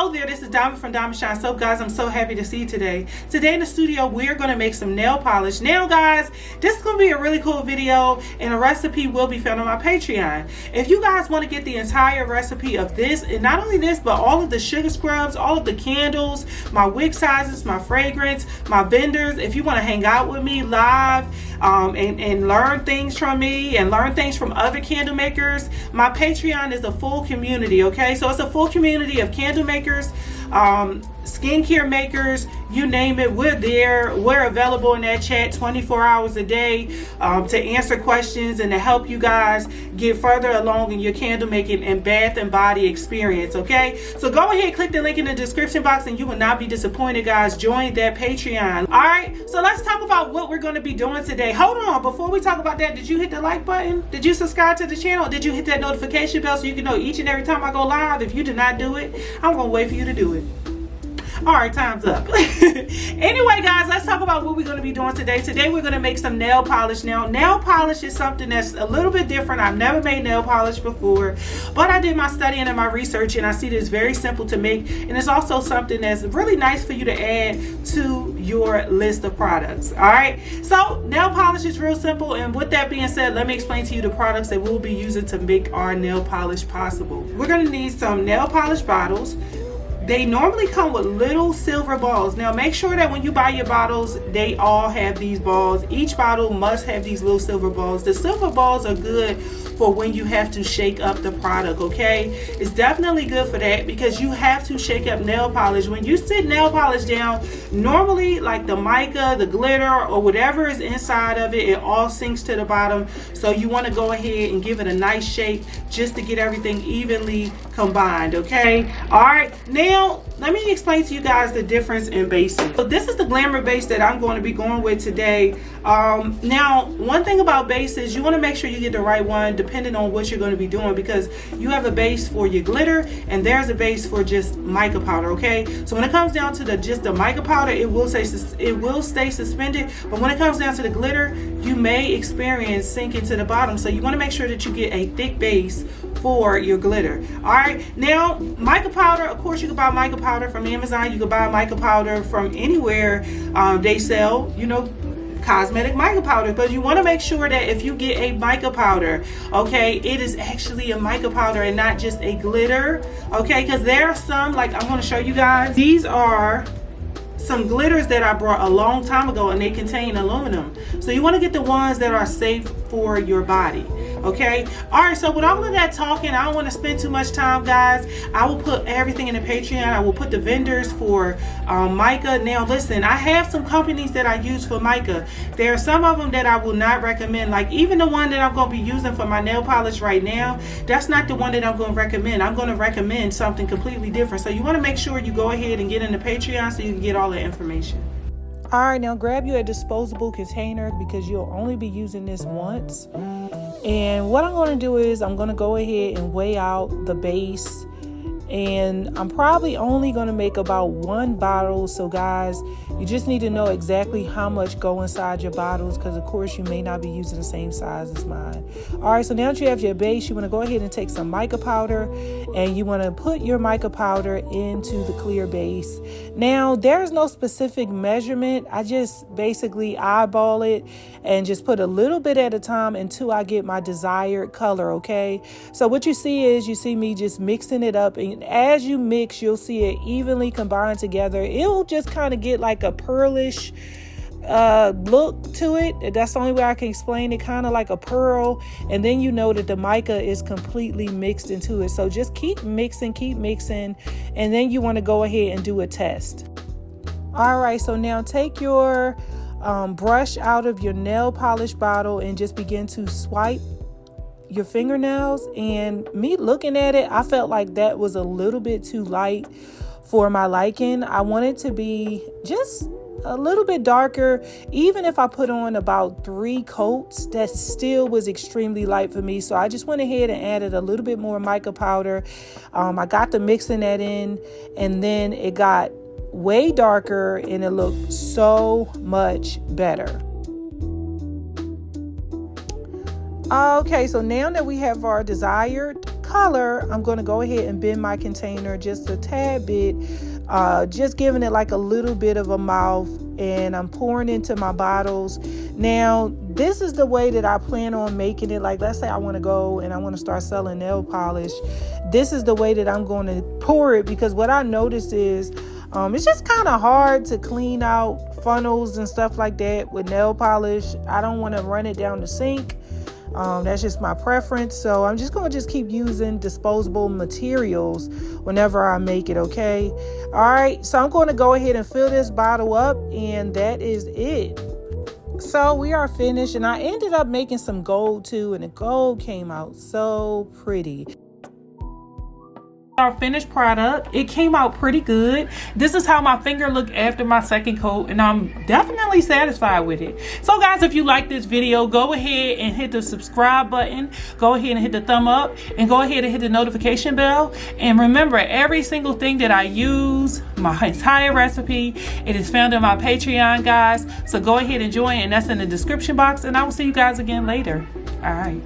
Hello there, this is Diamond from Diamond Shine Soap. Guys, I'm so happy to see you today. Today in the studio, we're going to make some nail polish. Now guys, this is going to be a really cool video, and a recipe will be found on my Patreon. If you guys want to get the entire recipe of this, and not only this, but all of the sugar scrubs, all of the candles, my wick sizes, my fragrance, my vendors, if you want to hang out with me live and learn things from me and learn things from other candle makers, my Patreon is a full community, okay? So it's a full community of candle makers, skincare makers, you name it, we're there. We're available in that chat 24 hours a day to answer questions and to help you guys get further along in your candle making and bath and body experience, okay? So go ahead, click the link in the description box and you will not be disappointed, guys. Join that Patreon. All right, so let's talk about what we're going to be doing today. Hold on, before we talk about that, did you hit the like button? Did you subscribe to the channel? Did you hit that notification bell so you can know each and every time I go live? If you did not do it, I'm going to wait for you to do it. All right, time's up. Anyway, guys, let's talk about what we're going to be doing today. Today, we're going to make some nail polish. Now, nail polish is something that's a little bit different. I've never made nail polish before, but I did my studying and my research, and I see that it's very simple to make, and it's also something that's really nice for you to add to your list of products. All right, so nail polish is real simple, and with that being said, let me explain to you the products that we'll be using to make our nail polish possible. We're going to need some nail polish bottles. They normally come with little silver balls. Now make sure that when you buy your bottles, they all have these balls. Each bottle must have these little silver balls. The silver balls are good for when you have to shake up the product, okay? It's definitely good for that because you have to shake up nail polish. When you sit nail polish down, normally like the mica, the glitter, or whatever is inside of it, it all sinks to the bottom. So you want to go ahead and give it a nice shake just to get everything evenly combined, okay? All right, now let me explain to you guys the difference in bases. So this is the Glamour base that I'm going to be going with today. Now, one thing about bases, you want to make sure you get the right one depending on what you're going to be doing, because you have a base for your glitter and there's a base for just mica powder, okay? So when it comes down to just the mica powder, it will stay suspended, but when it comes down to the glitter, you may experience sinking to the bottom. So you want to make sure that you get a thick base for your glitter. All right, now mica powder, of course you can buy mica powder from Amazon. You can buy mica powder from anywhere they sell, you know, cosmetic mica powder, but you want to make sure that if you get a mica powder, okay, it is actually a mica powder and not just a glitter, okay? Because there are some, like I'm going to show you guys, these are some glitters that I brought a long time ago and they contain aluminum. So you want to get the ones that are safe for your body, okay? All right, so with all of that talking, I don't want to spend too much time, guys. I will put everything in the Patreon. I will put the vendors for mica. Now listen, I have some companies that I use for mica. There are some of them that I will not recommend, like even the one that I'm going to be using for my nail polish right now, that's not the one that I'm going to recommend. I'm going to recommend something completely different. So you want to make sure you go ahead and get in the Patreon so you can get all the information. All right, now grab you a disposable container because you'll only be using this once. And what I'm going to do is I'm going to go ahead and weigh out the base. And I'm probably only going to make about one bottle. So guys, you just need to know exactly how much go inside your bottles, because of course you may not be using the same size as mine. All right, so now that you have your base, you want to go ahead and take some mica powder and you want to put your mica powder into the clear base. Now there's no specific measurement. I just basically eyeball it and just put a little bit at a time until I get my desired color, okay? So what you see is you see me just mixing it up, and as you mix, you'll see it evenly combined together. It'll just kind of get like a pearlish look to it. That's the only way I can explain it, kind of like a pearl. And then you know that the mica is completely mixed into it. So just keep mixing, and then you want to go ahead and do a test. All right, so now take your brush out of your nail polish bottle and just begin to swipe your fingernails. And me looking at it, I felt like that was a little bit too light for my liking. I want it to be just a little bit darker. Even if I put on about 3 coats, that still was extremely light for me. So I just went ahead and added a little bit more mica powder. I got the mixing that in, and then it got way darker and it looked so much better. Okay, so now that we have our desired color, I'm going to go ahead and bend my container just a tad bit, just giving it like a little bit of a mouth, and I'm pouring into my bottles. Now, this is the way that I plan on making it. Like, let's say I want to go and I want to start selling nail polish. This is the way that I'm going to pour it, because what I noticed is it's just kind of hard to clean out funnels and stuff like that with nail polish. I don't want to run it down the sink. That's just my preference. So I'm just going to keep using disposable materials whenever I make it, okay? All right, so I'm going to go ahead and fill this bottle up, and that is it. So we are finished, and I ended up making some gold too, and the gold came out so pretty. Our finished product, it came out pretty good. This is how my finger looked after my second coat, and I'm definitely satisfied with it. So guys, if you like this video, go ahead and hit the subscribe button, go ahead and hit the thumb up, and go ahead and hit the notification bell. And remember, every single thing that I use, my entire recipe, it is found in my Patreon, guys. So go ahead and join, and that's in the description box, and I will see you guys again later. All right.